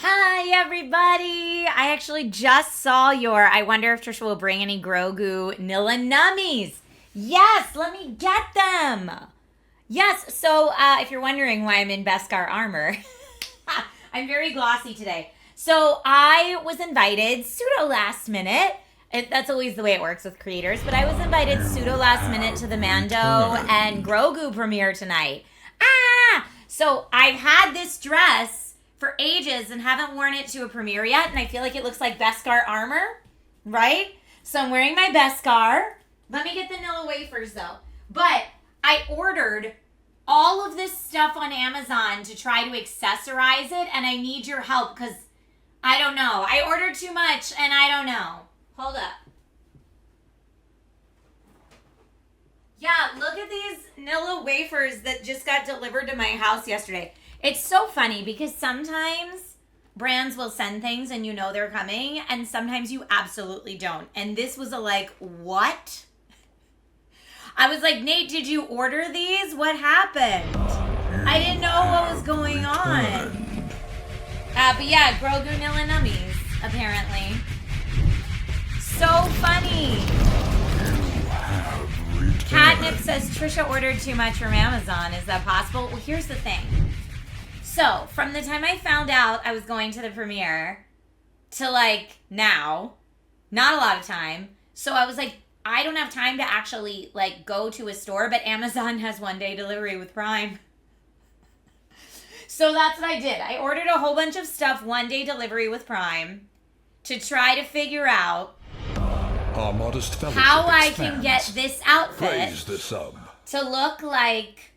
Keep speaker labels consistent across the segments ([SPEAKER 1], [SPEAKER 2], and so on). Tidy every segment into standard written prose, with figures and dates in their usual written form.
[SPEAKER 1] Hi, everybody. I actually just saw I wonder if Trisha will bring any Grogu Nilla Nummies. Yes, let me get them. Yes, so if you're wondering why I'm in Beskar armor, I'm very glossy today. So I was invited pseudo last minute. That's always the way it works with creators, but I was invited pseudo last minute to the Mando and Grogu premiere tonight. So I've had this dress for ages and haven't worn it to a premiere yet, and I feel like it looks like Beskar armor, right? So I'm wearing my Beskar. Let me get the Nilla wafers though. But I ordered all of this stuff on Amazon to try to accessorize it, and I need your help because I don't know. I ordered too much and I don't know. Hold up. Yeah, look at these Nilla wafers that just got delivered to my house yesterday. It's so funny because sometimes brands will send things and you know they're coming, and sometimes you absolutely don't. And this was what? I was like, Nate, did you order these? What happened? I didn't know what was going on. But yeah, Grogu Nilla Nummies, apparently. So funny. Catnip says Trisha ordered too much from Amazon. Is that possible? Well, here's the thing. So, from the time I found out I was going to the premiere to now, not a lot of time. So I was like, I don't have time to actually go to a store, but Amazon has 1-day delivery with Prime. So that's what I did. I ordered a whole bunch of stuff, 1-day delivery with Prime, to try to figure out how I can get this outfit to look like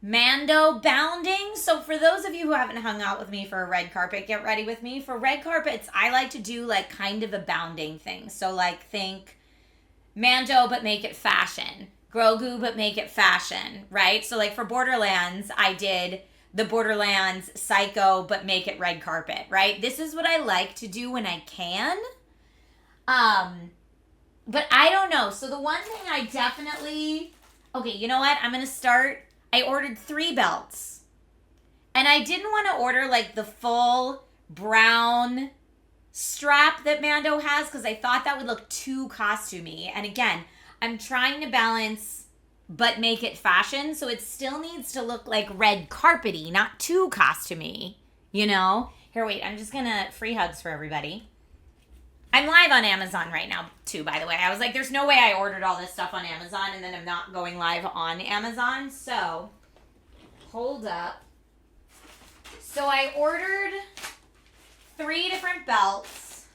[SPEAKER 1] Mando bounding. So for those of you who haven't hung out with me for a red carpet, get ready with me. For red carpets, I like to do kind of a bounding thing. So think Mando, but make it fashion. Grogu, but make it fashion, right? So for Borderlands, I did the Borderlands Psycho, but make it red carpet, right? This is what I like to do when I can. But I don't know. So the one thing I definitely... Okay, you know what? I'm going to start... I ordered 3 belts. And I didn't want to order the full brown strap that Mando has because I thought that would look too costumey. And again, I'm trying to balance but make it fashion, so it still needs to look like red carpety, not too costumey, you know? Here, wait, I'm just gonna free hugs for everybody. I'm live on Amazon right now, too, by the way. I was like, there's no way I ordered all this stuff on Amazon and then I'm not going live on Amazon. So, hold up. So, I ordered 3 different belts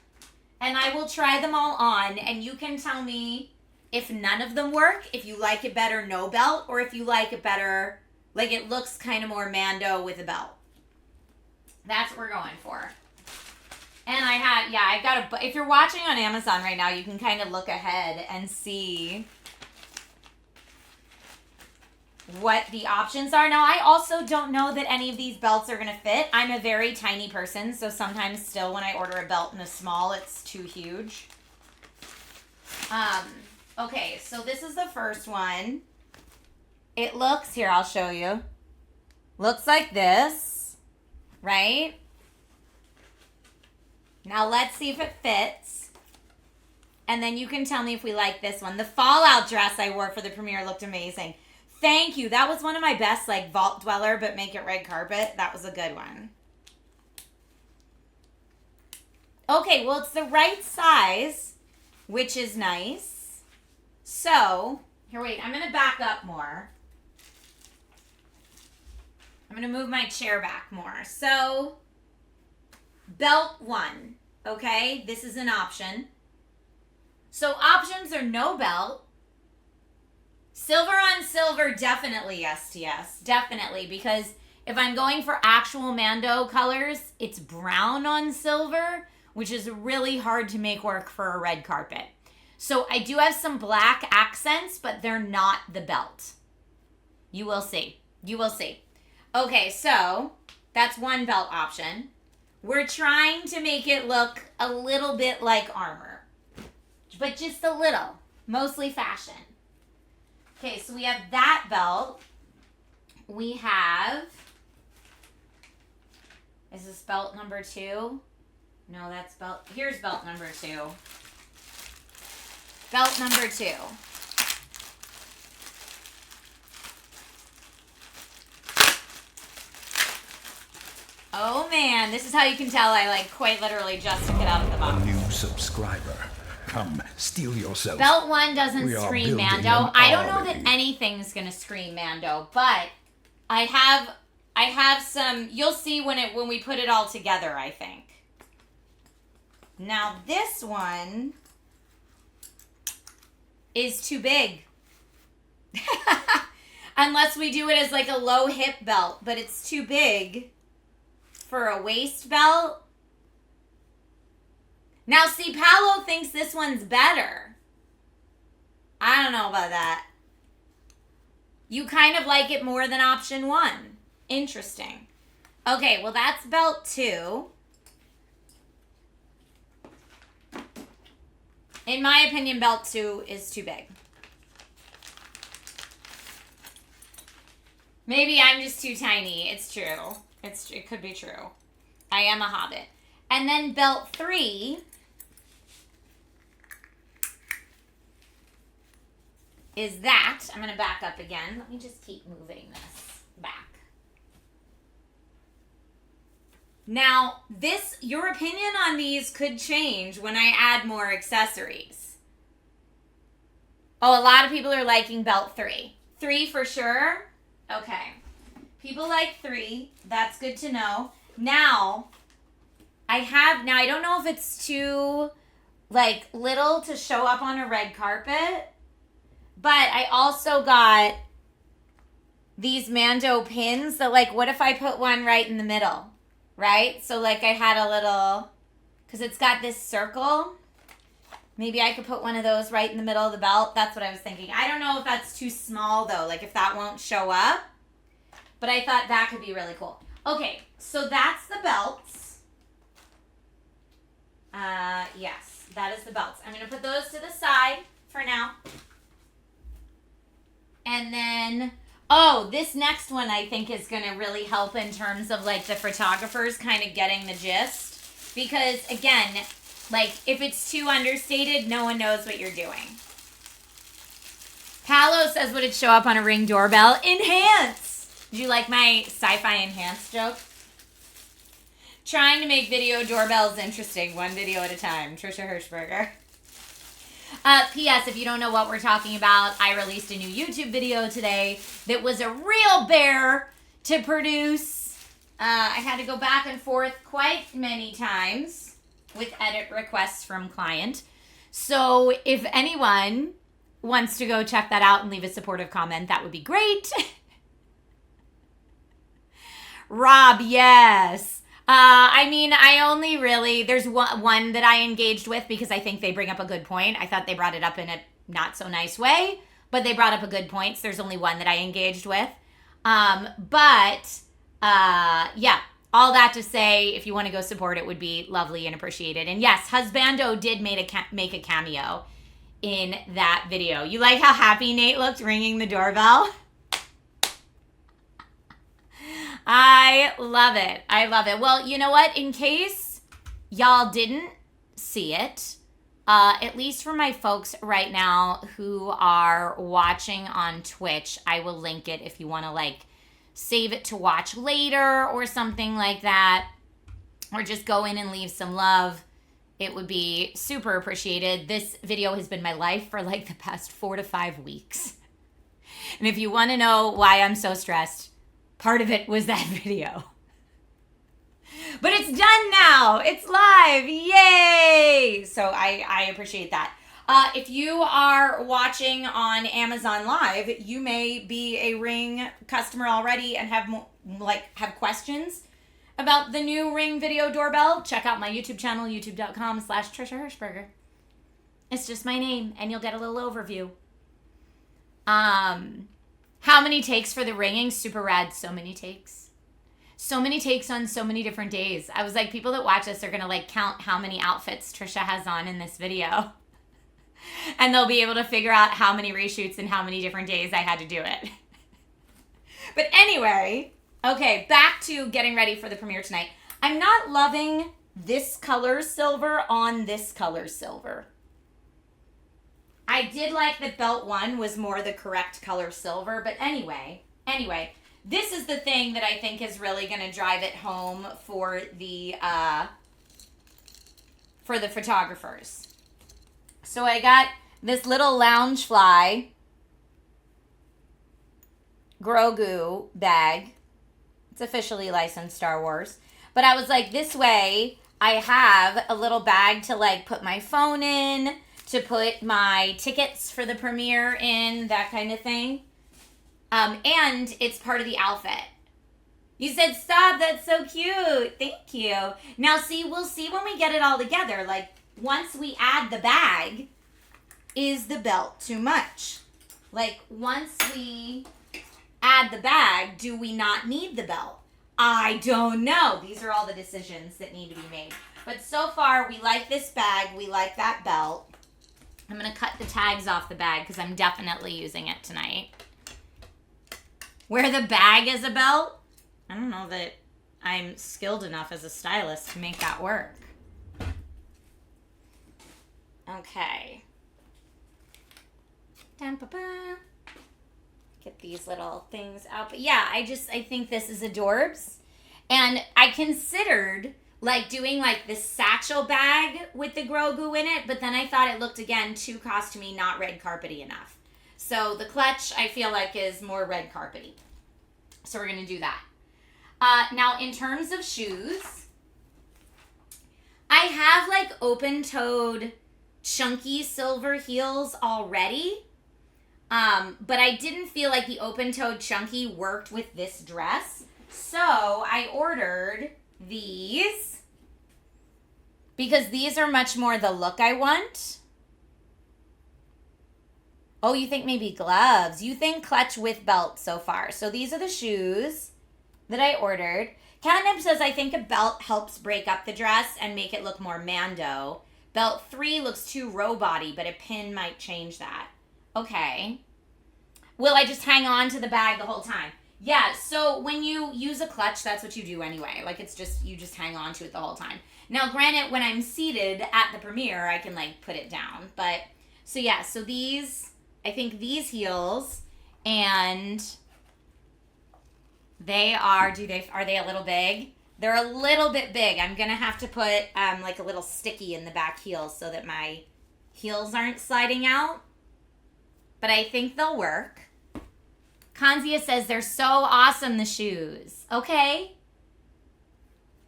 [SPEAKER 1] and I will try them all on. And you can tell me if none of them work, if you like it better no belt, or if you like it better, it looks kind of more Mando with a belt. That's what we're going for. And I got if you're watching on Amazon right now, you can kind of look ahead and see what the options are. Now, I also don't know that any of these belts are going to fit. I'm a very tiny person, so sometimes still when I order a belt in a small, it's too huge. Okay, so this is the first one. It looks, here, I'll show you. Looks like this, right? Now let's see if it fits. And then you can tell me if we like this one. The Fallout dress I wore for the premiere looked amazing. Thank you. That was one of my best, Vault Dweller, but make it red carpet. That was a good one. Okay, well, it's the right size, which is nice. So, here, wait. I'm going to back up more. I'm going to move my chair back more. So... Belt 1, okay? This is an option. So options are no belt. Silver on silver, definitely STS. Definitely, because if I'm going for actual Mando colors, it's brown on silver, which is really hard to make work for a red carpet. So I do have some black accents, but they're not the belt. You will see. You will see. Okay, so that's one belt option. We're trying to make it look a little bit like armor, but just a little, mostly fashion. Okay, so we have that belt. We have Is this belt number 2? No, that's belt. Here's belt number 2. Belt number 2. Oh man, this is how you can tell I like quite literally just took it out of the box.
[SPEAKER 2] A new subscriber. Come, steal yourself.
[SPEAKER 1] Belt 1 doesn't scream Mando. I don't know that anything's gonna scream Mando, but I have some. You'll see when we put it all together, I think. Now this one is too big. Unless we do it as like a low hip belt, but it's too big for a waist belt. Now see, Paolo thinks this one's better. I don't know about that. You kind of like it more than option 1. Interesting. Okay, well that's belt 2. In my opinion, belt 2 is too big. Maybe I'm just too tiny. It's true. It could be true. I am a hobbit. And then belt 3 is that. I'm going to back up again. Let me just keep moving this back. Now, your opinion on these could change when I add more accessories. Oh, a lot of people are liking belt 3. 3 for sure? Okay. People like 3. That's good to know. Now, I don't know if it's too, like, little to show up on a red carpet, but I also got these Mando pins that, like, what if I put one right in the middle, right? So, like, I had a little, because it's got this circle. Maybe I could put one of those right in the middle of the belt. That's what I was thinking. I don't know if that's too small, though, like, if that won't show up. But I thought that could be really cool. Okay, so that's the belts. Yes, that is the belts. I'm going to put those to the side for now. And then, this next one I think is going to really help in terms of like the photographers kind of getting the gist. Because again, like if it's too understated, no one knows what you're doing. Paolo says, would it show up on a Ring doorbell? Enhance! Did you like my sci-fi enhance joke? Trying to make video doorbells interesting, one video at a time. Trisha Hershberger. P.S. If you don't know what we're talking about, I released a new YouTube video today that was a real bear to produce. I had to go back and forth quite many times with edit requests from client. So if anyone wants to go check that out and leave a supportive comment, that would be great. Rob, yes. There's one that I engaged with because I think they bring up a good point. I thought they brought it up in a not so nice way, but they brought up a good point. So there's only one that I engaged with. Yeah, all that to say, if you want to go support it, would be lovely and appreciated. And yes, Husbando did make a cameo in that video. You like how happy Nate looked ringing the doorbell? I love it. I love it. Well, you know what? In case y'all didn't see it, at least for my folks right now who are watching on Twitch, I will link it if you want to like save it to watch later or something like that, or just go in and leave some love. It would be super appreciated. This video has been my life for like the past 4 to 5 weeks. And if you want to know why I'm so stressed, part of it was that video. But it's done now. It's live. Yay! So I appreciate that. If you are watching on Amazon Live, you may be a Ring customer already and have questions about the new Ring video doorbell. Check out my YouTube channel, youtube.com/Trisha Hershberger. It's just my name, and you'll get a little overview. How many takes for the ringing? Super rad. So many takes. So many takes on so many different days. I was like, people that watch this are going to like count how many outfits Trisha has on in this video. And they'll be able to figure out how many reshoots and how many different days I had to do it. But anyway, okay, back to getting ready for the premiere tonight. I'm not loving this color silver on this color silver. I did like that belt 1 was more the correct color silver, but anyway, this is the thing that I think is really going to drive it home for the photographers. So I got this little Loungefly Grogu bag. It's officially licensed Star Wars. But I was like, this way I have a little bag to like put my phone in, to put my tickets for the premiere in, that kind of thing. And it's part of the outfit. You said stop, that's so cute. Thank you. Now see, we'll see when we get it all together. Like, once we add the bag, is the belt too much? Like, once we add the bag, do we not need the belt? I don't know. These are all the decisions that need to be made. But so far, we like this bag. We like that belt. I'm going to cut the tags off the bag because I'm definitely using it tonight. Wear the bag as a belt? I don't know that I'm skilled enough as a stylist to make that work. Okay. Get these little things out. But yeah, I think this is adorbs. And I considered like doing like this satchel bag with the Grogu in it, but then I thought it looked again too costumey, not red carpety enough. So the clutch I feel like is more red carpety. So we're going to do that. Now in terms of shoes, I have like open-toed chunky silver heels already. But I didn't feel like the open-toed chunky worked with this dress. So I ordered these because these are much more the look I want. Oh, you think maybe gloves. You think clutch with belt so far. So these are the shoes that I ordered. Catnip says, I think a belt helps break up the dress and make it look more Mando. Belt 3 looks too robot-y, but a pin might change that. Okay. Will I just hang on to the bag the whole time? Yeah, so when you use a clutch, that's what you do anyway. Like, it's just, you just hang on to it the whole time. Now, granted, when I'm seated at the premiere, I can, like, put it down. But, so yeah, so these, I think these heels, and they are, are they a little big? They're a little bit big. I'm going to have to put, like, a little sticky in the back heels so that my heels aren't sliding out. But I think they'll work. Kanzia says they're so awesome, the shoes. Okay.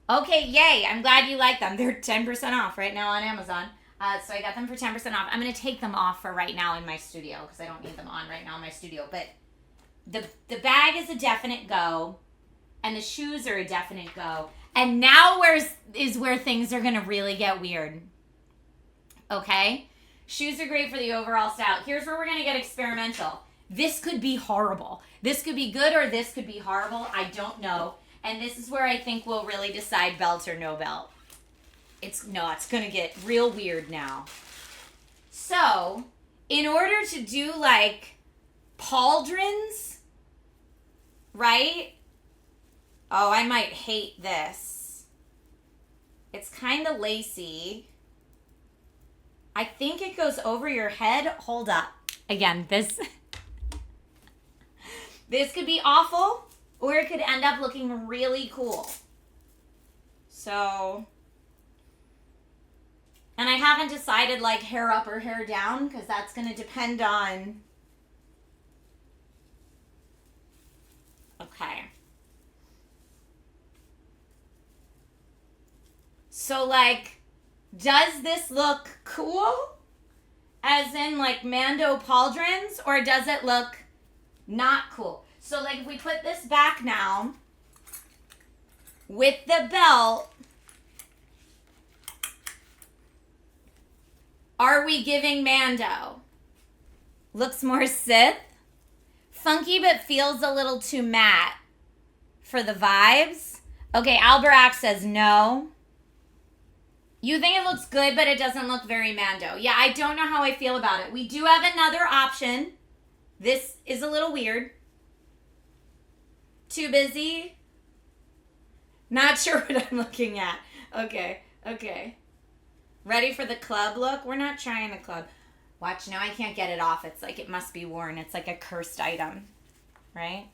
[SPEAKER 1] Okay, yay. I'm glad you like them. They're 10% off right now on Amazon. So I got them for 10% off. I'm going to take them off for right now in my studio because I don't need them on right now in my studio. But the bag is a definite go. And the shoes are a definite go. And now is where things are going to really get weird. Okay? Shoes are great for the overall style. Here's where we're going to get experimental. This could be horrible. This could be good or this could be horrible. I don't know. And this is where I think we'll really decide belt or no belt. It's going to get real weird now. So, in order to do like pauldrons, right? Oh, I might hate this. It's kind of lacy. I think it goes over your head. Hold up. Again, this could be awful, or it could end up looking really cool. So, and I haven't decided like hair up or hair down because that's going to depend on. Okay. So like, does this look cool? As in like Mando pauldrons, or does it look not cool? So like if we put this back now with the belt, are we giving Mando? Looks more Sith. Funky but feels a little too matte for the vibes. Okay, Alberac says no. You think it looks good, but it doesn't look very Mando. Yeah, I don't know how I feel about it. We do have another option. This is a little weird. Too busy. Not sure what I'm looking at. Okay. Ready for the club look? We're not trying the club. Watch, now I can't get it off. It's like it must be worn. It's like a cursed item, right?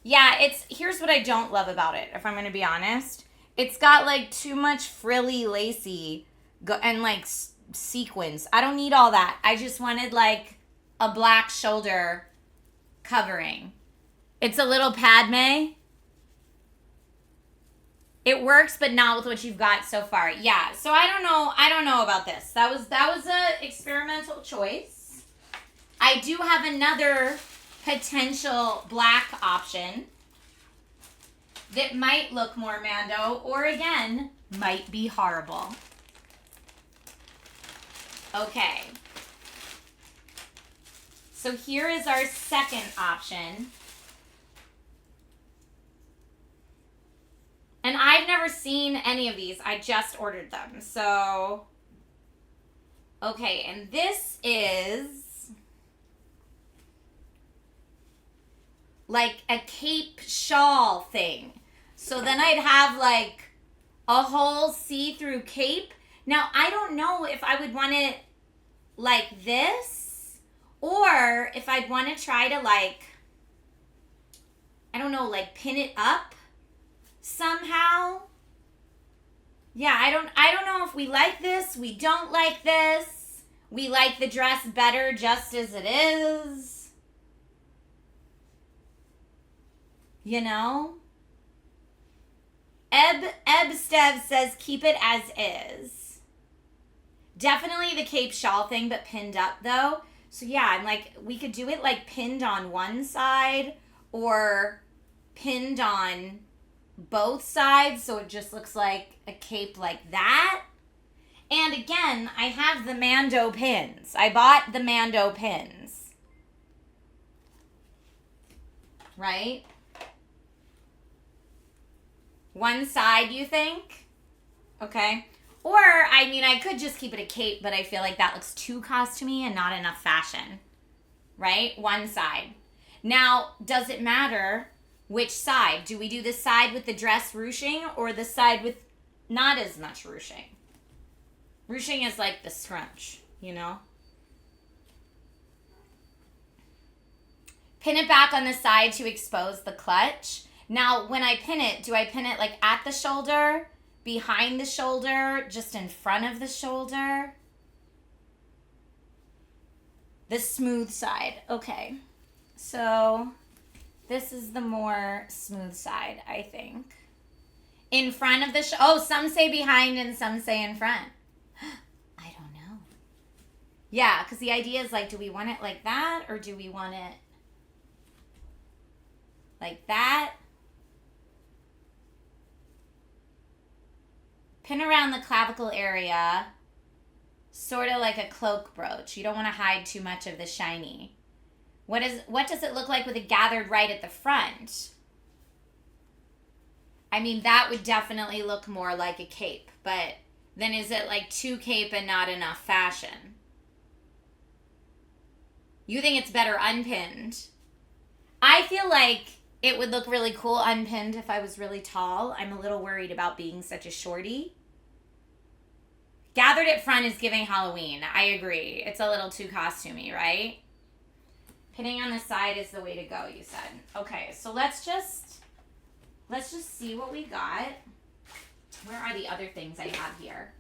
[SPEAKER 1] Yeah, here's what I don't love about it, if I'm going to be honest. It's got like too much frilly, lacy, and like sequins. I don't need all that. I just wanted like a black shoulder covering. It's a little Padme. It works, but not with what you've got so far. Yeah, so I don't know about this. That was a experimental choice. I do have another potential black option that might look more Mando, or again, might be horrible. Okay. So here is our second option. And I've never seen any of these. I just ordered them. So, okay, and this is like a cape shawl thing. So then I'd have like a whole see-through cape. Now, I don't know if I would want it like this, or if I'd want to try to like, I don't know, like pin it up somehow. Yeah, I don't know if we like this, we don't like this. We like the dress better just as it is. You know? Stev says keep it as is. Definitely the cape shawl thing, but pinned up though. So yeah, I'm like, we could do it like pinned on one side or pinned on both sides, so it just looks like a cape like that. And again, I have the Mando pins. I bought the Mando pins. Right? One side, you think? Okay. Or, I mean, I could just keep it a cape, but I feel like that looks too costumey and not enough fashion. Right? One side. Now, does it matter which side? Do we do the side with the dress ruching or the side with not as much ruching? Ruching is like the scrunch, you know? Pin it back on the side to expose the clutch. Now, when I pin it, do I pin it like at the shoulder, behind the shoulder, just in front of the shoulder? The smooth side. Okay. So this is the more smooth side, I think. In front of the some say behind and some say in front. I don't know. Yeah, because the idea is like, do we want it like that or do we want it like that? Pin around the clavicle area, sort of like a cloak brooch. You don't want to hide too much of the shiny. What does it look like with it gathered right at the front? I mean, that would definitely look more like a cape, but then is it like too cape and not enough fashion? You think it's better unpinned? I feel like it would look really cool unpinned if I was really tall. I'm a little worried about being such a shorty. Gathered at front is giving Halloween. I agree. It's a little too costumey, right? Pinning on the side is the way to go, you said. Okay, so let's just see what we got. Where are the other things I have here?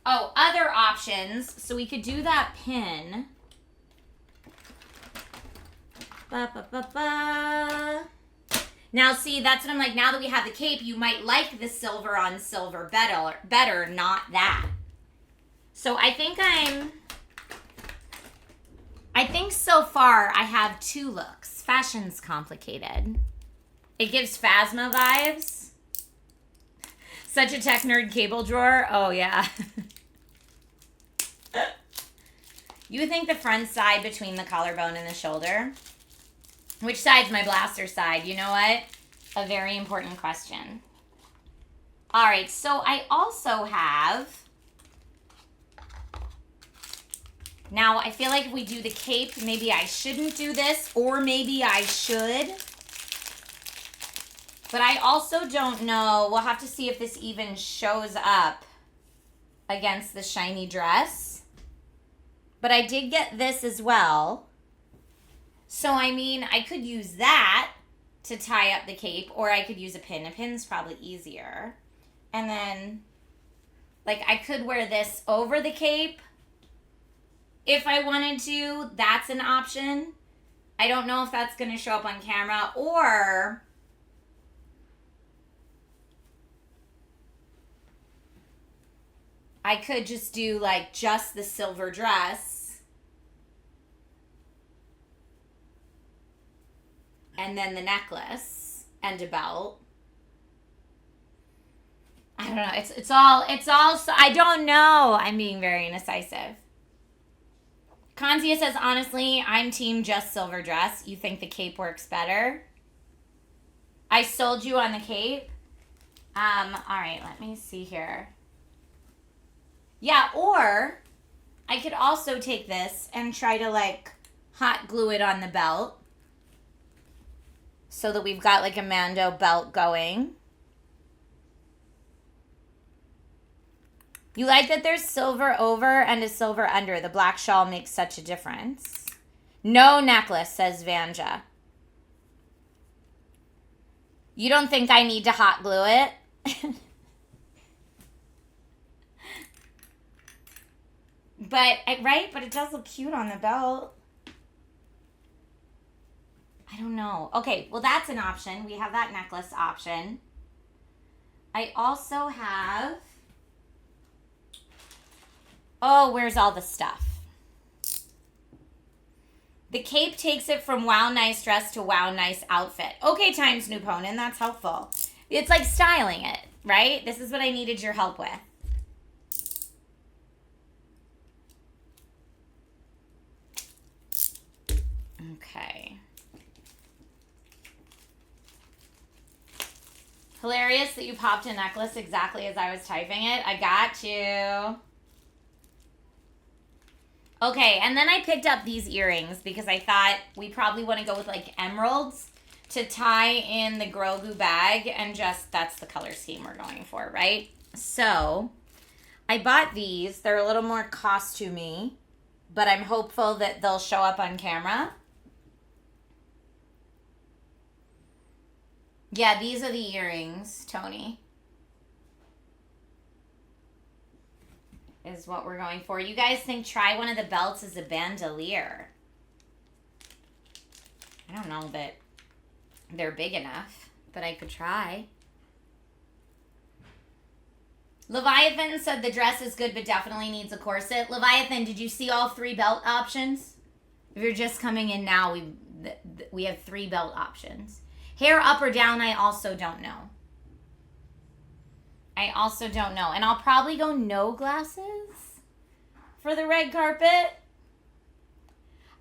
[SPEAKER 1] Oh, other options. So we could do that pin. Now, see, that's what I'm like. Now that we have the cape, you might like the silver on silver better, not that. So I think so far I have two looks. Fashion's complicated. It gives Phasma vibes. Such a tech nerd cable drawer. Oh, yeah. You think the front side between the collarbone and the shoulder? Which side's my blaster side? You know what? A very important question. All right, so I also have... Now, I feel like if we do the cape, maybe I shouldn't do this, or maybe I should. But I also don't know. We'll have to see if this even shows up against the shiny dress. But I did get this as well. So, I mean, I could use that to tie up the cape, or I could use a pin. A pin's probably easier. And then, like, I could wear this over the cape if I wanted to. That's an option. I don't know if that's going to show up on camera, or I could just do, like, just the silver dress and then the necklace and a belt. I don't know. It's all, so I don't know. I'm being very indecisive. Conzia says, honestly, I'm team just silver dress. You think the cape works better? I sold you on the cape. All right, let me see here. Yeah, or I could also take this and try to, like, hot glue it on the belt so that we've got, like, a Mando belt going. You like that there's silver over and a silver under. The black shawl makes such a difference. No necklace, says Vanja. You don't think I need to hot glue it? But, right? But it does look cute on the belt. I don't know. Okay, well, that's an option. We have that necklace option. I also have... Oh, where's all the stuff? The cape takes it from wow, nice dress to wow, nice outfit. Okay, Times New Ponin, that's helpful. It's like styling it, right? This is what I needed your help with. Okay. Hilarious that you popped a necklace exactly as I was typing it. I got you. Okay, and then I picked up these earrings because I thought we probably want to go with, like, emeralds to tie in the Grogu bag, and just, that's the color scheme we're going for, right? So, I bought these. They're a little more costumey, but I'm hopeful that they'll show up on camera. Yeah, these are the earrings, Tony. Is what we're going for. You guys think try one of the belts as a bandolier. I don't know that they're big enough, but I could try. Leviathan said the dress is good, but definitely needs a corset. Leviathan, did you see all 3 belt options? If you're just coming in now, we have 3 belt options. Hair up or down, I also don't know. I also don't know. And I'll probably go no glasses for the red carpet.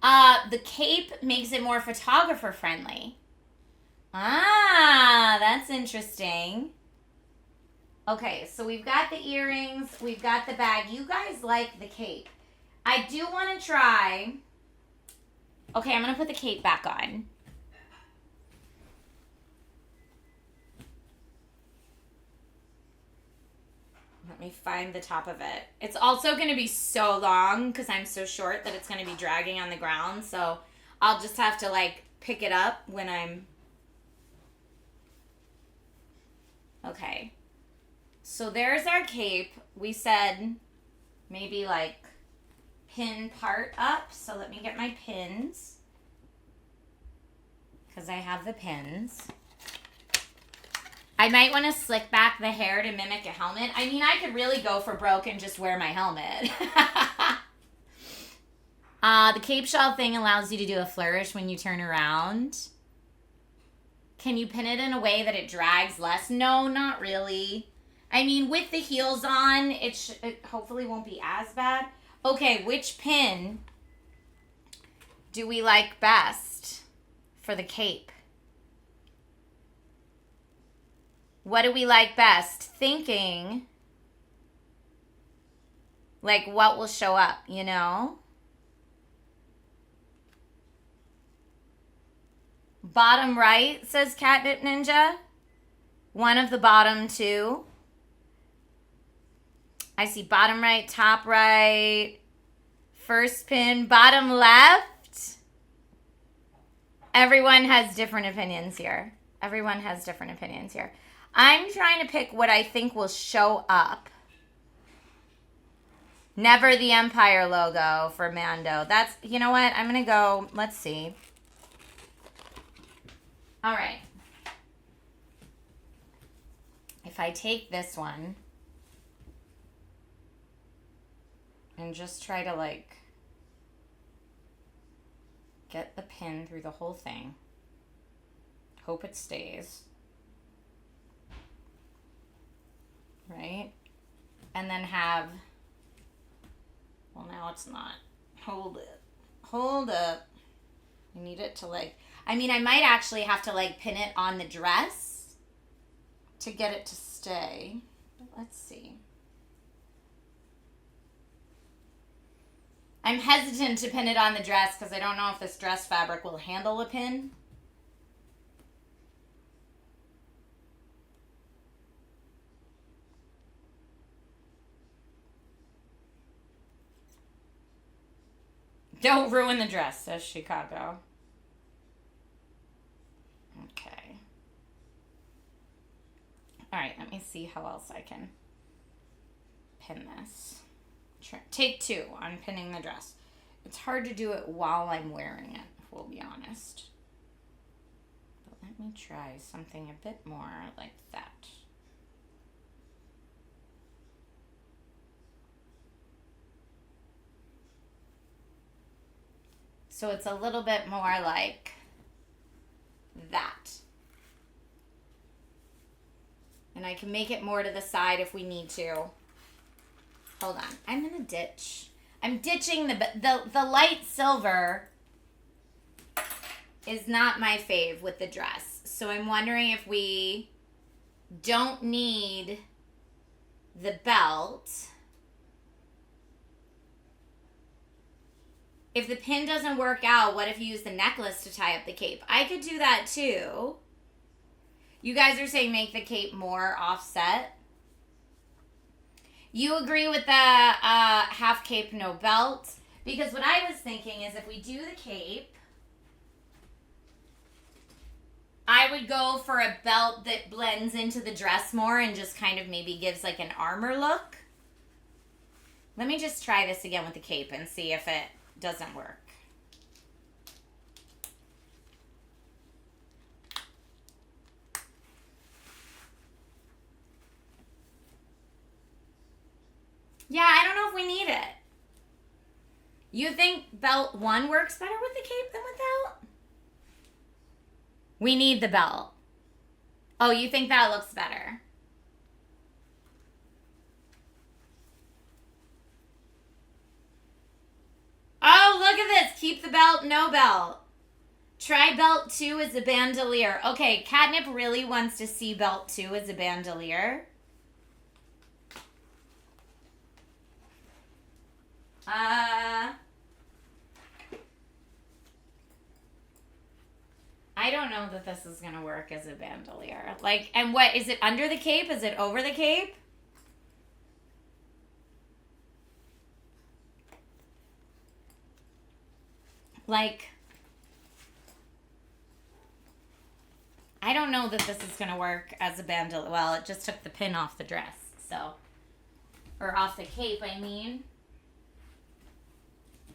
[SPEAKER 1] The cape makes it more photographer friendly. Ah, that's interesting. Okay, so we've got the earrings. We've got the bag. You guys like the cape. I do want to try. Okay, I'm going to put the cape back on. Let me find the top of it. It's also going to be so long because I'm so short that it's going to be dragging on the ground. So I'll just have to, like, pick it up when I'm... Okay. So there's our cape. We said maybe, like, pin part up. So let me get my pins because I have the pins. I might want to slick back the hair to mimic a helmet. I mean, I could really go for broke and just wear my helmet. The cape shawl thing allows you to do a flourish when you turn around. Can you pin it in a way that it drags less? No, not really. I mean, with the heels on, it hopefully won't be as bad. Okay, which pin do we like best for the cape? What do we like best? Thinking, like, what will show up, you know? Bottom right, says Catnip Ninja. one of the bottom two. I see bottom right, top right, first pin, bottom left. Everyone has different opinions here. Everyone has different opinions here. I'm trying to pick what I think will show up. Never the Empire logo for Mando. That's, you know what? I'm going to go, let's see. All right. If I take this one and just try to like get the pin through the whole thing. Hope it stays. Right? And then have, well, now it's not. Hold it. Hold up. I need it to like, I mean, I might actually have to like pin it on the dress to get it to stay. But let's see. I'm hesitant to pin it on the dress because I don't know if this dress fabric will handle a pin. Don't ruin the dress, says Chicago. Okay. All right, let me see how else I can pin this. Take two on pinning the dress. It's hard to do it while I'm wearing it, if we'll be honest. But let me try something a bit more like that. So it's a little bit more like that. And I can make it more to the side if we need to. Hold on. I'm going to ditch. I'm ditching the light silver is not my fave with the dress. So I'm wondering if we don't need the belt. If the pin doesn't work out, what if you use the necklace to tie up the cape? I could do that too. You guys are saying make the cape more offset. You agree with the half cape, no belt? Because what I was thinking is if we do the cape, I would go for a belt that blends into the dress more and just kind of maybe gives like an armor look. Let me just try this again with the cape and see if it doesn't work. Yeah, I don't know if we need it. You think belt 1 works better with the cape than without? We need the belt. Oh, you think that looks better? Oh, look at this. Keep the belt, no belt. Try belt 2 as a bandolier. Okay, Catnip really wants to see belt 2 as a bandolier. I don't know that this is going to work as a bandolier. Like, and what, is it under the cape? Is it over the cape? Like, I don't know that this is going to work as a bandolier. Well, it just took the pin off the dress, so. Or off the cape, I mean.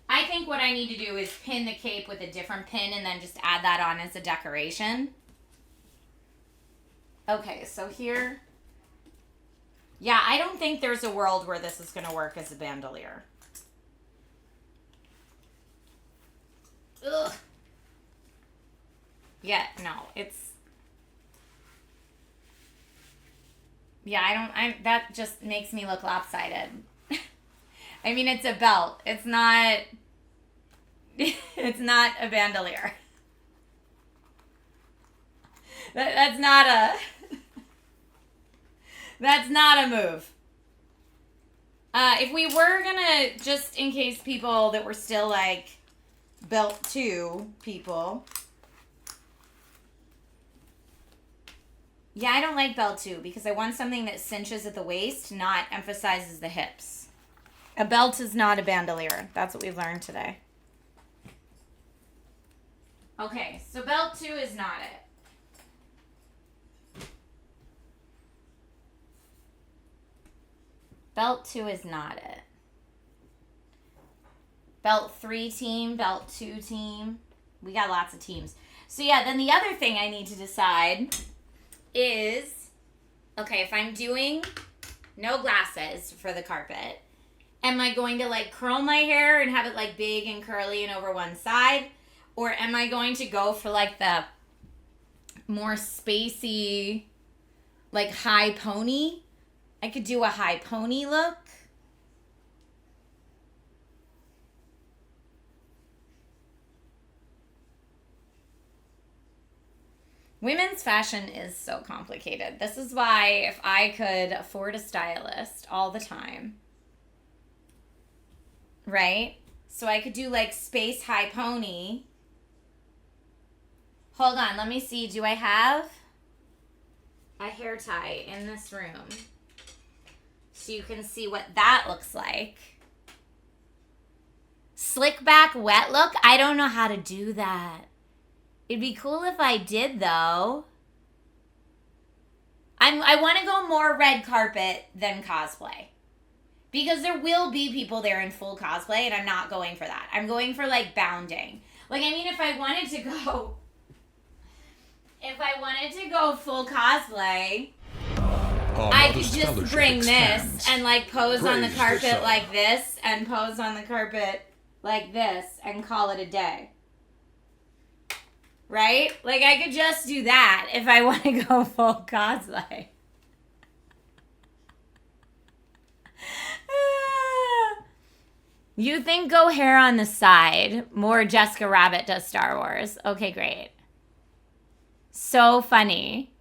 [SPEAKER 1] I think what I need to do is pin the cape with a different pin and then just add that on as a decoration. Okay, so here. Yeah, I don't think there's a world where this is going to work as a bandolier. Ugh. Yeah, no, it's. Yeah, that just makes me look lopsided. I mean, it's a belt. It's not a bandolier. That's not a move. If we were gonna, just in case people that were still like belt 2 people. Yeah, I don't like belt 2 because I want something that cinches at the waist, not emphasizes the hips. A belt is not a bandolier. That's what we've learned today. Okay, so belt 2 is not it. Belt 2 is not it. Belt 3 team, belt 2 team. We got lots of teams. So yeah, then the other thing I need to decide is, okay, if I'm doing no glasses for the carpet, am I going to like curl my hair and have it like big and curly and over one side? Or am I going to go for like the more spacey, like high pony? I could do a high pony look. Women's fashion is so complicated. This is why if I could afford a stylist all the time, right? So I could do like space high pony. Hold on, let me see. Do I have a hair tie in this room? So you can see what that looks like. Slick back wet look? I don't know how to do that. It'd be cool if I did, though. I want to go more red carpet than cosplay. Because there will be people there in full cosplay, and I'm not going for that. I'm going for, like, bounding. Like, I mean, if I wanted to go... If I wanted to go full cosplay, I could just bring this and, like, pose on the carpet like this and pose on the carpet like this and call it a day. Right? Like, I could just do that if I want to go full cosplay. You think go hair on the side. More Jessica Rabbit does Star Wars. Okay, great. So funny.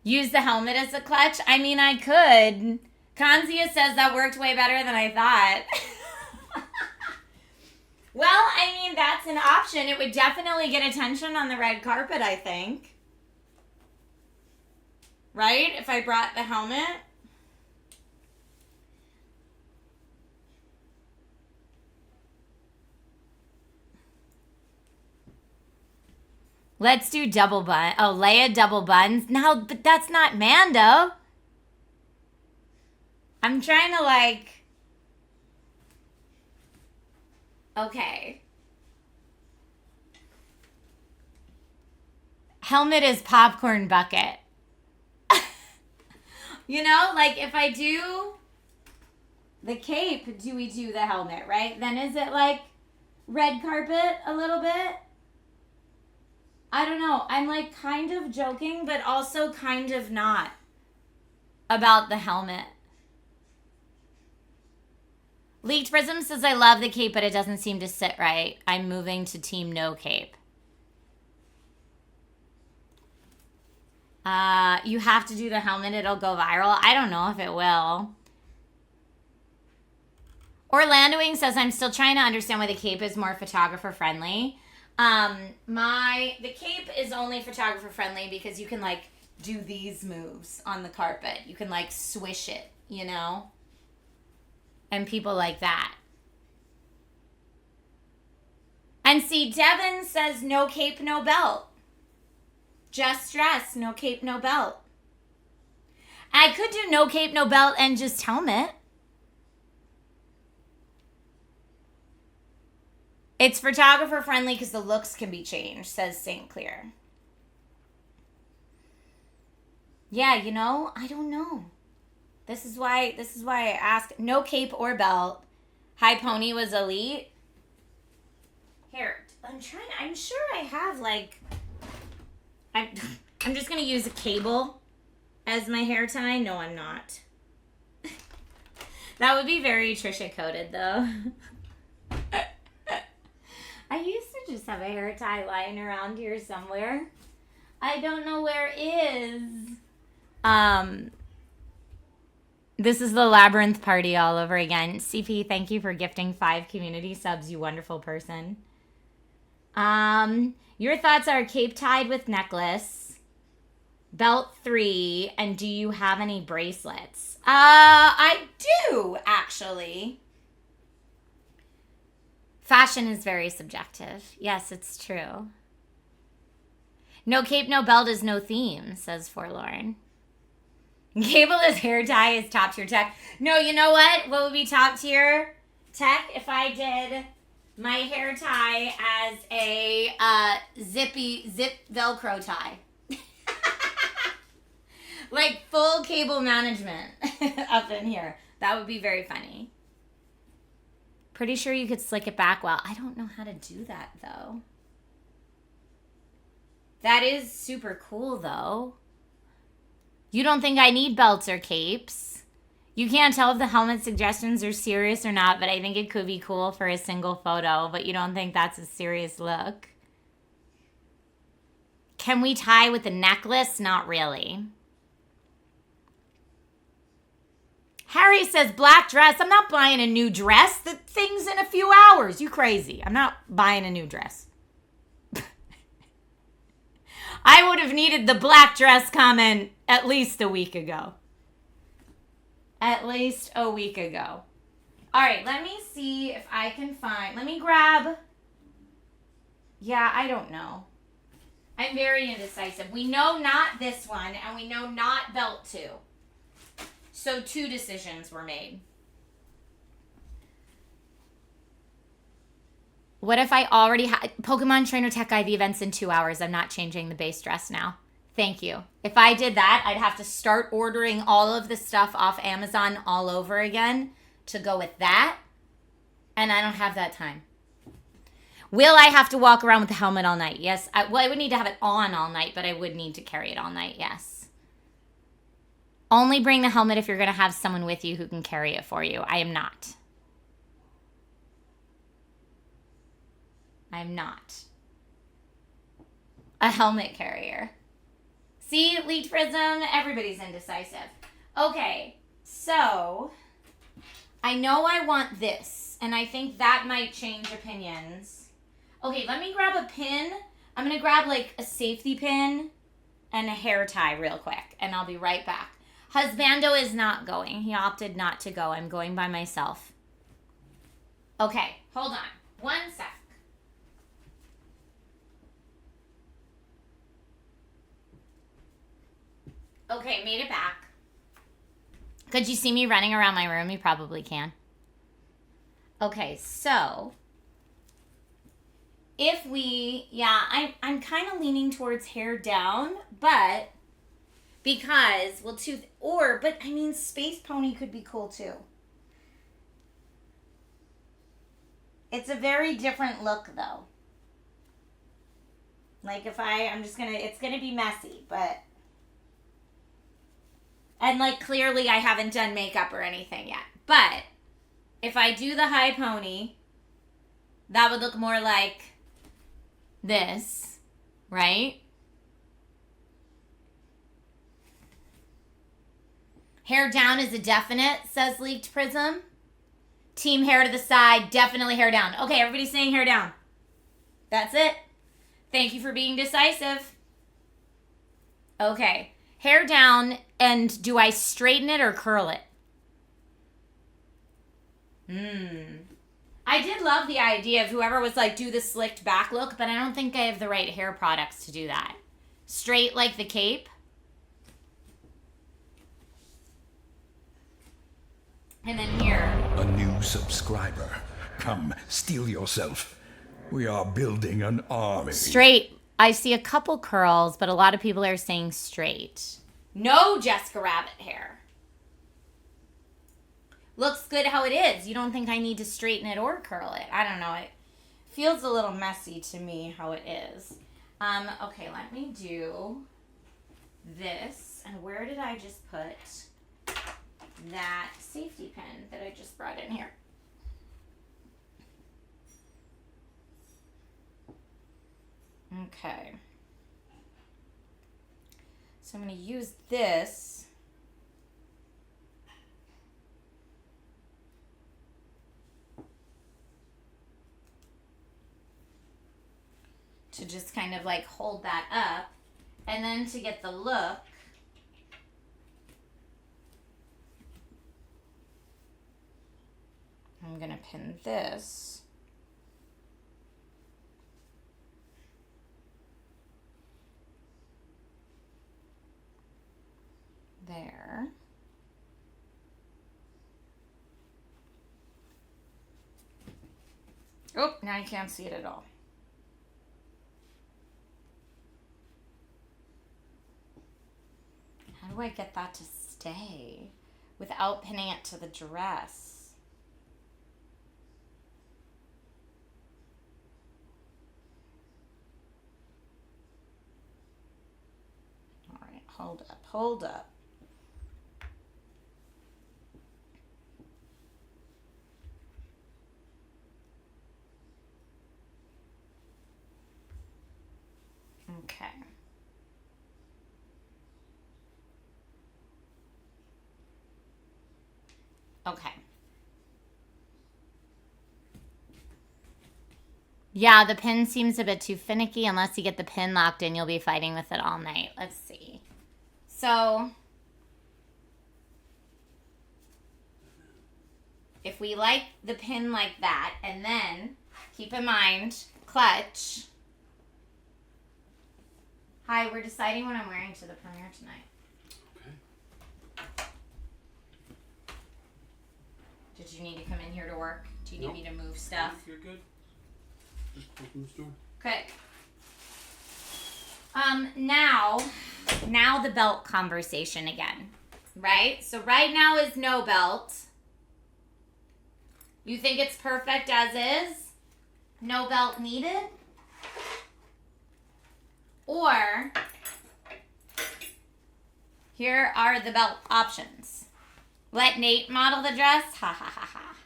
[SPEAKER 1] Use the helmet as a clutch? I mean, I could. Kanzia says that worked way better than I thought. Well, I mean, that's an option. It would definitely get attention on the red carpet, I think. Right? If I brought the helmet. Let's do double bun. Oh, Leia double buns. No, but that's not Mando. I'm trying to like... Okay. Helmet is popcorn bucket. You know, like if I do the cape, do we do the helmet, right? Then is it like red carpet a little bit? I don't know. I'm like kind of joking, but also kind of not about the helmet. Leaked Prism says, I love the cape, but it doesn't seem to sit right. I'm moving to team no cape. You have to do the helmet. It'll go viral. I don't know if it will. Orlandoing says, I'm still trying to understand why the cape is more photographer friendly. The cape is only photographer friendly because you can like do these moves on the carpet. You can like swish it, you know? And people like that. And see, Devin says no cape, no belt. Just dress, no cape, no belt. I could do no cape, no belt and just helmet. It's photographer friendly because the looks can be changed, says St. Clair. Yeah, you know, I don't know. This is why I asked. No cape or belt. High pony was elite. Here, I'm sure I have like, I'm just gonna use a cable as my hair tie. No, I'm not. That would be very Trisha coded though. I used to just have a hair tie lying around here somewhere. I don't know where it is. This is the Labyrinth party all over again. CP, thank you for gifting 5 community subs, you wonderful person. Your thoughts are cape tied with necklace, belt 3, and do you have any bracelets? I do, actually. Fashion is very subjective. Yes, it's true. No cape, no belt is no theme, says Forlorn. Cableless hair tie is top tier tech. No, you know what? What would be top tier tech if I did my hair tie as a zip Velcro tie? Like full cable management up in here. That would be very funny. Pretty sure you could slick it back well. I don't know how to do that, though. That is super cool, though. You don't think I need belts or capes? You can't tell if the helmet suggestions are serious or not, but I think it could be cool for a single photo, but you don't think that's a serious look? Can we tie with a necklace? Not really. Harry says black dress. I'm not buying a new dress. The thing's in a few hours. You crazy. I'm not buying a new dress. I would have needed the black dress comment at least a week ago. At least a week ago. All right, let me see if I can find... Let me grab... Yeah, I don't know. I'm very indecisive. We know not this one, and we know not belt 2. So 2 decisions were made. What if I already had... Pokemon Trainer Tech Guide, the event's in 2 hours. I'm not changing the base dress now. Thank you. If I did that, I'd have to start ordering all of the stuff off Amazon all over again to go with that. And I don't have that time. Will I have to walk around with the helmet all night? Yes. I would need to have it on all night, but I would need to carry it all night. Yes. Only bring the helmet if you're going to have someone with you who can carry it for you. I am not. I'm not a helmet carrier. See, Leech Prism, everybody's indecisive. Okay, so I know I want this, and I think that might change opinions. Okay, let me grab a pin. I'm going to grab like a safety pin and a hair tie real quick, and I'll be right back. Husbando is not going. He opted not to go. I'm going by myself. Okay, hold on. 1 sec. Okay, made it back. Could you see me running around my room? You probably can. Okay, so if we, yeah, I'm kind of leaning towards hair down, but because, well, but I mean, Space Pony could be cool too. It's a very different look though. Like if it's gonna be messy, but. And, like, clearly I haven't done makeup or anything yet. But if I do the high pony, that would look more like this, right? Hair down is a definite, says Leaked Prism. Team hair to the side, definitely hair down. Okay, everybody's saying hair down. That's it. Thank you for being decisive. Okay. Hair down, and do I straighten it or curl it? I did love the idea of whoever was like, do the slicked back look, but I don't think I have the right hair products to do that. Straight like the cape. And then here.
[SPEAKER 2] A new subscriber. Come, steel yourself. We are building an army.
[SPEAKER 1] Straight. I see a couple curls, but a lot of people are saying straight. No Jessica Rabbit hair. Looks good how it is. You don't think I need to straighten it or curl it? I don't know. It feels a little messy to me how it is. Okay, let me do this. And where did I just put that safety pin that I just brought in here? Okay. So I'm going to use this to just kind of like hold that up. And then to get the look, I'm going to pin this. There. Oh, now you can't see it at all. How do I get that to stay without pinning it to the dress? All right, hold up, hold up. Okay. Okay. Yeah, the pin seems a bit too finicky. Unless you get the pin locked in, you'll be fighting with it all night. Let's see. So, if we like the pin like that, and then, keep in mind, clutch. Hi, we're deciding what I'm wearing to the premiere tonight.
[SPEAKER 3] Okay.
[SPEAKER 1] Did you need to come in here to work? Do you need me to move stuff?
[SPEAKER 3] You're good. Just open the store.
[SPEAKER 1] Okay. Now the belt conversation again, right? So right now is no belt. You think it's perfect as is? No belt needed? Or, here are the belt options. Let Nate model the dress? Ha ha ha ha.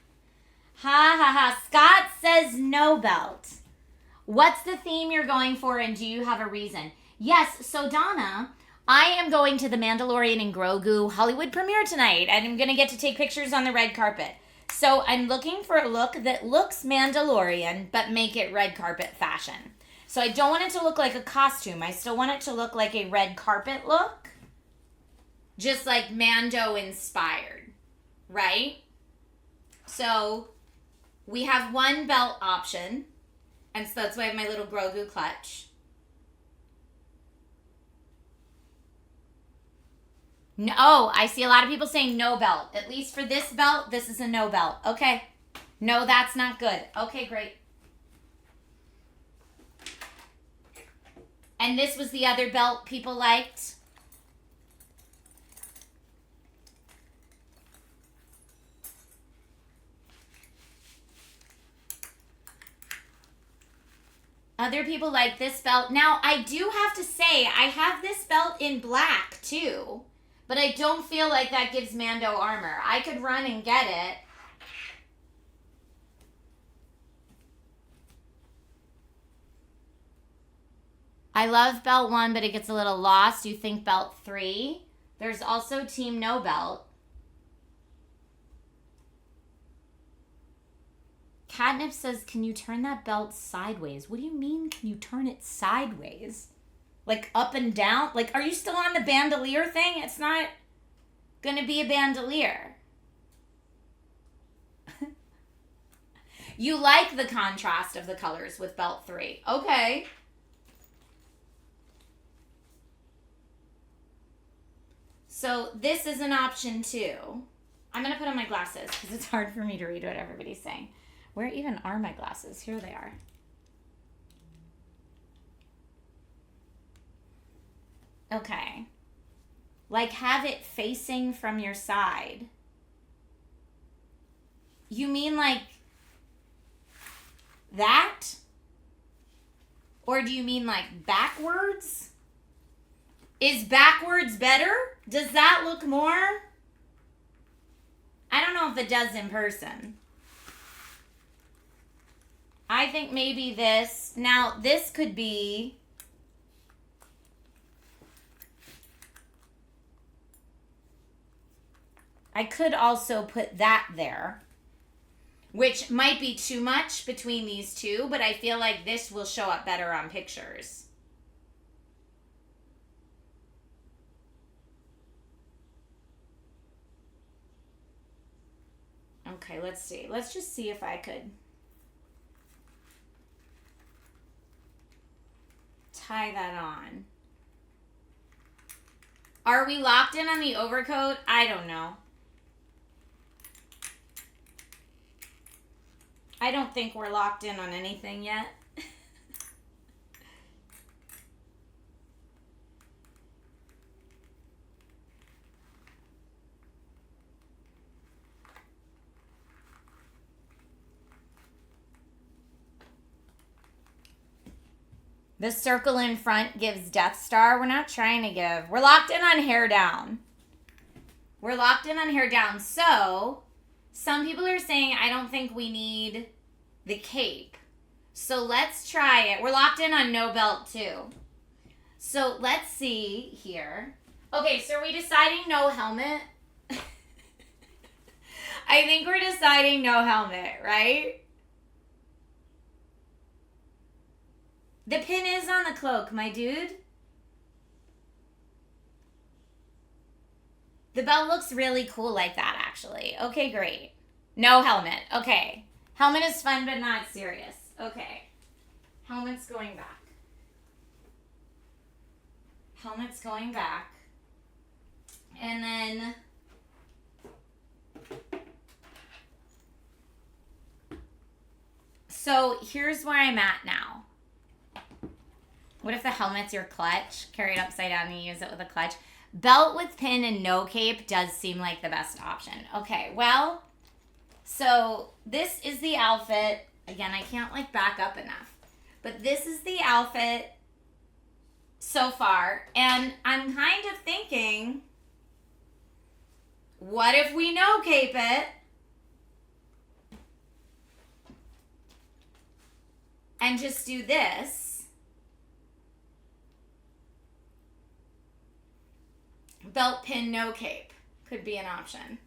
[SPEAKER 1] Ha ha ha. Scott says no belt. What's the theme you're going for, and do you have a reason? Yes, so Donna, I am going to the Mandalorian and Grogu Hollywood premiere tonight, and I'm going to get to take pictures on the red carpet. So I'm looking for a look that looks Mandalorian, but make it red carpet fashion. So I don't want it to look like a costume. I still want it to look like a red carpet look. Just like Mando inspired, right? So we have one belt option. And so that's why I have my little Grogu clutch. No, I see a lot of people saying no belt. At least for this belt, this is a no belt. Okay. No, that's not good. Okay, great. And this was the other belt people liked. Other people like this belt. Now, I do have to say, I have this belt in black, too. But I don't feel like that gives Mando armor. I could run and get it. I love belt 1, but it gets a little lost. You think belt 3? There's also Team No Belt. Catnip says, can you turn that belt sideways? What do you mean, can you turn it sideways? Like up and down? Like, are you still on the bandolier thing? It's not going to be a bandolier. You like the contrast of the colors with belt 3. Okay. So this is an option too. I'm going to put on my glasses because it's hard for me to read what everybody's saying. Where even are my glasses? Here they are. Okay. Like have it facing from your side. You mean like that? Or do you mean like backwards? Is backwards better? Does that look more? I don't know if it does in person. I think maybe this. Now, this could be... I could also put that there. which might be too much between these two, but I feel like this will show up better on pictures. Okay, let's see. Let's just see if I could tie that on. Are we locked in on the overcoat? I don't know. I don't think we're locked in on anything yet. The circle in front gives Death Star. We're not trying to give. We're locked in on hair down. We're locked in on hair down. So, some people are saying, I don't think we need the cape. So, let's try it. We're locked in on no belt, too. So, let's see here. Okay, so are we deciding no helmet? I think we're deciding no helmet, right? The pin is on the cloak, my dude. The belt looks really cool like that, actually. Okay, great. No helmet. Okay. Helmet is fun, but not serious. Okay. Helmet's going back. Helmet's going back. And then... So, here's where I'm at now. What if the helmet's your clutch? Carry it upside down and use it with a clutch. Belt with pin and no cape does seem like the best option. Okay, well, so this is the outfit. Again, I can't like back up enough. But this is the outfit so far. And I'm kind of thinking, what if we no cape it? And just do this. Belt pin, no cape could be an option.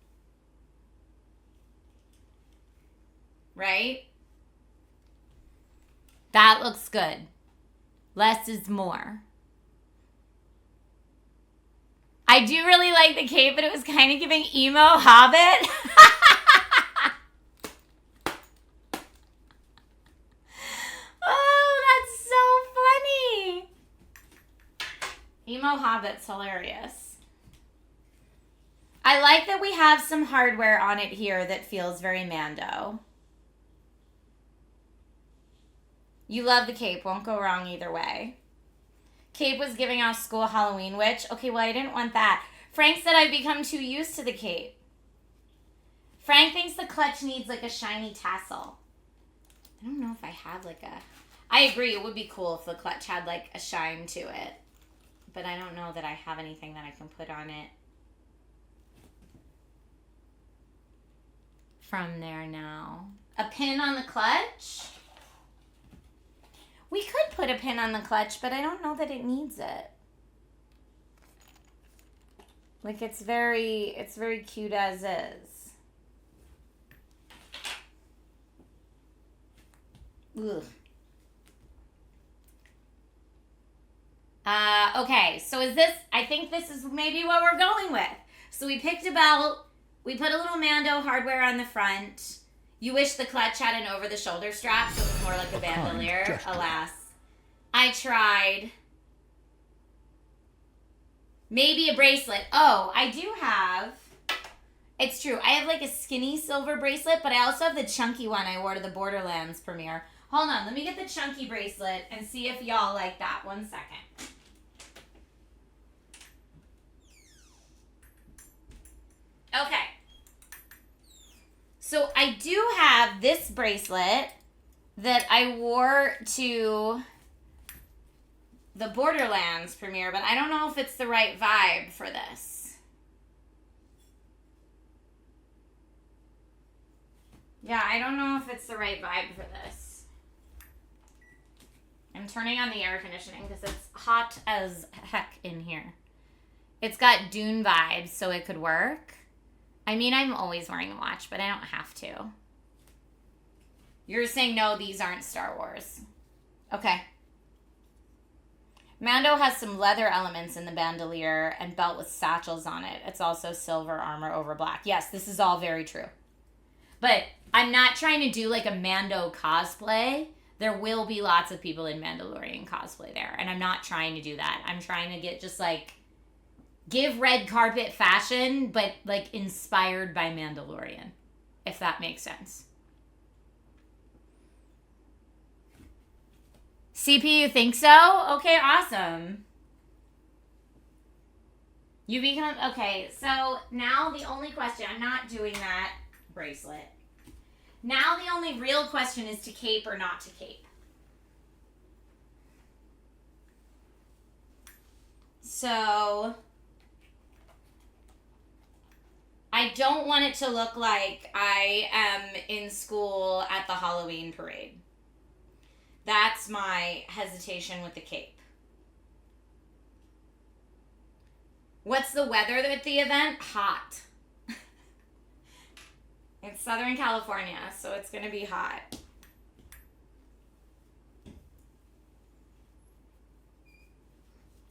[SPEAKER 1] Right? That looks good. Less is more. I do really like the cape, but it was kind of giving emo Hobbit. Oh, that's so funny. Emo Hobbit's hilarious. I like that we have some hardware on it here that feels very Mando. You love the cape. Won't go wrong either way. Cape was giving off school Halloween witch. Okay, well, I didn't want that. Frank said I've become too used to the cape. Frank thinks the clutch needs like a shiny tassel. I don't know if I have like a... I agree. It would be cool if the clutch had like a shine to it. But I don't know that I have anything that I can put on it. From there now. A pin on the clutch? We could put a pin on the clutch, but I don't know that it needs it. Like it's very cute as is. Ugh. Okay, so is this, I think this is maybe what we're going with. So we picked a belt. We put a little Mando hardware on the front. You wish the clutch had an over-the-shoulder strap, so it was more like a bandolier. Alas. I tried. Maybe a bracelet. Oh, I do have... It's true. I have like a skinny silver bracelet, but I also have the chunky one I wore to the Borderlands premiere. Hold on. Let me get the chunky bracelet and see if y'all like that. 1 second. Okay. So I do have this bracelet that I wore to the Borderlands premiere, but I don't know if it's the right vibe for this. Yeah, I don't know if it's the right vibe for this. I'm turning on the air conditioning because it's hot as heck in here. It's got Dune vibes, so it could work. I mean, I'm always wearing a watch, but I don't have to. You're saying no, these aren't Star Wars. Okay. Mando has some leather elements in the bandolier and belt with satchels on it. It's also silver armor over black. Yes, this is all very true. But I'm not trying to do like a Mando cosplay. There will be lots of people in Mandalorian cosplay there. And I'm not trying to do that. I'm trying to get just like, give red carpet fashion, but like inspired by Mandalorian. If that makes sense. CP, you think so? Okay, awesome. You become... Okay, so now the only question... I'm not doing that bracelet. Now the only real question is to cape or not to cape. So... I don't want it to look like I am in school at the Halloween parade. That's my hesitation with the cape. What's the weather at the event? Hot. It's Southern California, so it's going to be hot.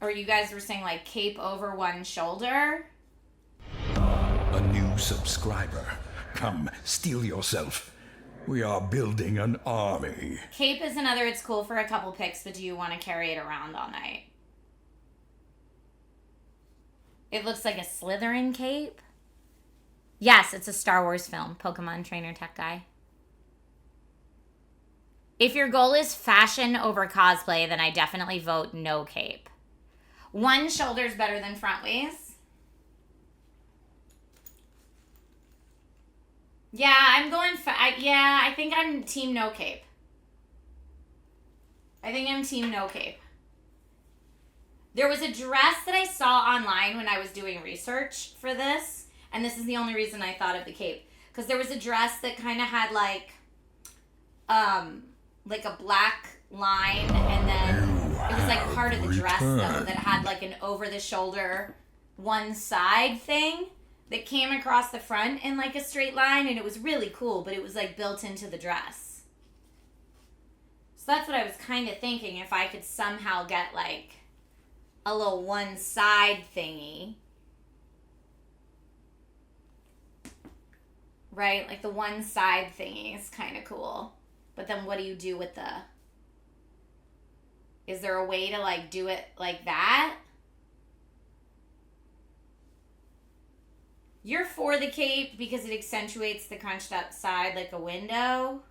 [SPEAKER 1] Or you guys were saying like cape over one shoulder?
[SPEAKER 2] A new subscriber. Come, steel yourself. We are building an army.
[SPEAKER 1] Cape is another, it's cool for a couple pics, but do you want to carry it around all night? It looks like a Slytherin cape. Yes, it's a Star Wars film. Pokemon Trainer Tech Guy. If your goal is fashion over cosplay, then I definitely vote no cape. One shoulder's better than front waist. Yeah, I'm going... I think I'm team no cape. I think I'm team no cape. There was a dress that I saw online when I was doing research for this, and this is the only reason I thought of the cape. Because there was a dress that kind of had like a black line, and then it was like part of the dress though, that had like an over-the-shoulder one side thing that came across the front in like a straight line, and it was really cool, but it was like built into the dress. So that's what I was kind of thinking, if I could somehow get like a little one side thingy. Right? Like the one side thingy is kind of cool. But then what do you do with the... Is there a way to like do it like that? You're for the cape because it accentuates the crunched up side like a window.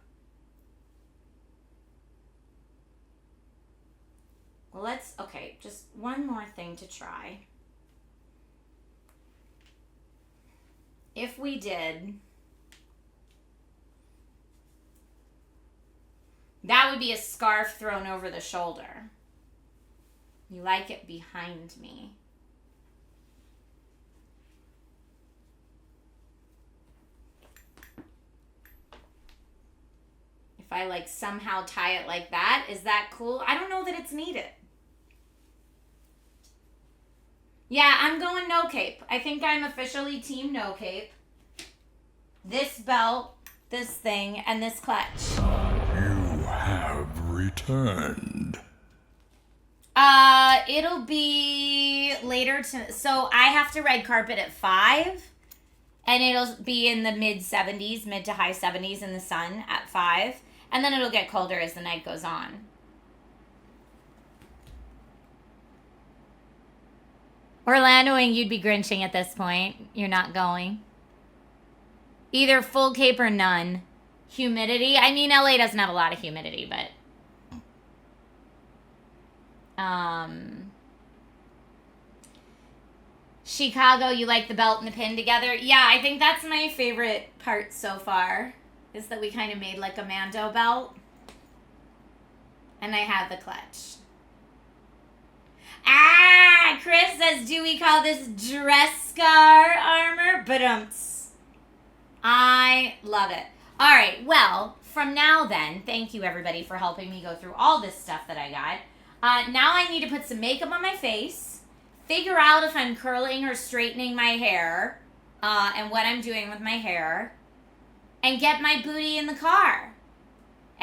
[SPEAKER 1] Well, let's... Okay, just one more thing to try. If we did... That would be a scarf thrown over the shoulder. You like it behind me. If I like somehow tie it like that, is that cool? I don't know that it's needed. Yeah, I'm going no cape. I think I'm officially team no cape. This belt, this thing, and this clutch.
[SPEAKER 2] You have returned.
[SPEAKER 1] It'll be later so I have to red carpet at 5, and it'll be in the mid to high 70s in the sun at 5, and then it'll get colder as the night goes on. Orlandoing, you'd be grinching at this point. You're not going. Either full cape or none. Humidity. I mean, LA doesn't have a lot of humidity, but... Chicago, you like the belt and the pin together? Yeah, I think that's my favorite part so far. Is that we kind of made like a Mando belt. And I have the clutch. Ah! Chris says, do we call this dress scar armor? Badumts. I love it. All right, well, from now then, thank you everybody for helping me go through all this stuff that I got. Now I need to put some makeup on my face, figure out if I'm curling or straightening my hair, and what I'm doing with my hair, and get my booty in the car.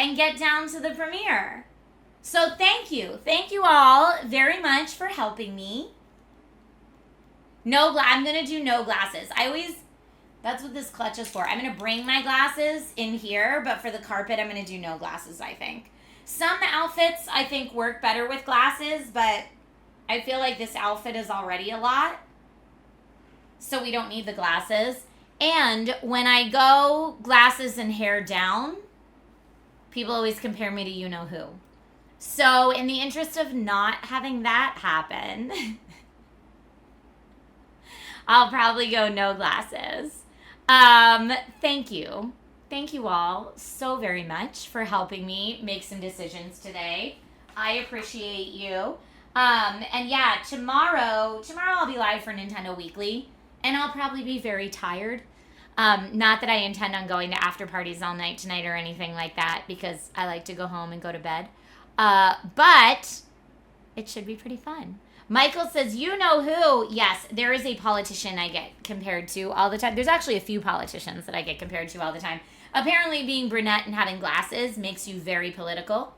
[SPEAKER 1] and get down to the premiere. So thank you. Thank you all very much for helping me. I'm going to do no glasses. That's what this clutch is for. I'm going to bring my glasses in here, but for the carpet, I'm going to do no glasses, I think. Some outfits, I think, work better with glasses, but I feel like this outfit is already a lot, so we don't need the glasses. And when I go glasses and hair down, people always compare me to you-know-who. So in the interest of not having that happen, I'll probably go no glasses. Thank you. Thank you all so very much for helping me make some decisions today. I appreciate you. And yeah, tomorrow I'll be live for Nintendo Weekly, and I'll probably be very tired. Not that I intend on going to after parties all night tonight or anything like that, because I like to go home and go to bed. But it should be pretty fun. Michael says, you know who? Yes, there is a politician I get compared to all the time. There's actually a few politicians that I get compared to all the time. Apparently being brunette and having glasses makes you very political.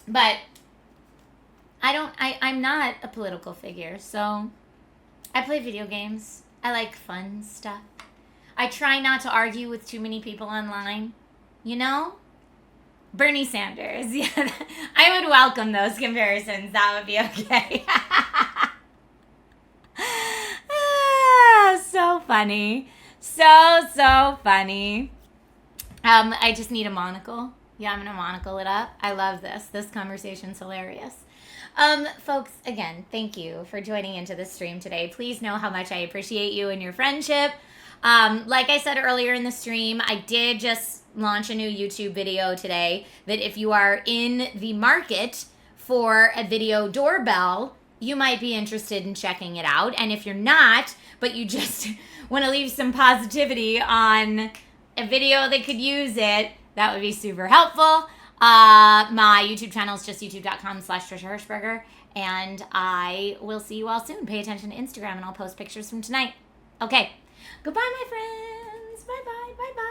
[SPEAKER 1] But I'm not a political figure, so I play video games. I like fun stuff. I try not to argue with too many people online, you know? Bernie Sanders, yeah. I would welcome those comparisons. That would be okay. So funny. So funny. I just need a monocle. Yeah, I'm going to monocle it up. I love this. This conversation's hilarious. Folks, again, thank you for joining into the stream today. Please know how much I appreciate you and your friendship. Like I said earlier in the stream, I did just launch a new YouTube video today that if you are in the market for a video doorbell, you might be interested in checking it out. And if you're not, but you just want to leave some positivity on a video that could use it, that would be super helpful. My YouTube channel is just youtube.com/Trisha Hershberger. And I will see you all soon. Pay attention to Instagram and I'll post pictures from tonight. Okay. Goodbye, my friends. Bye-bye. Bye-bye.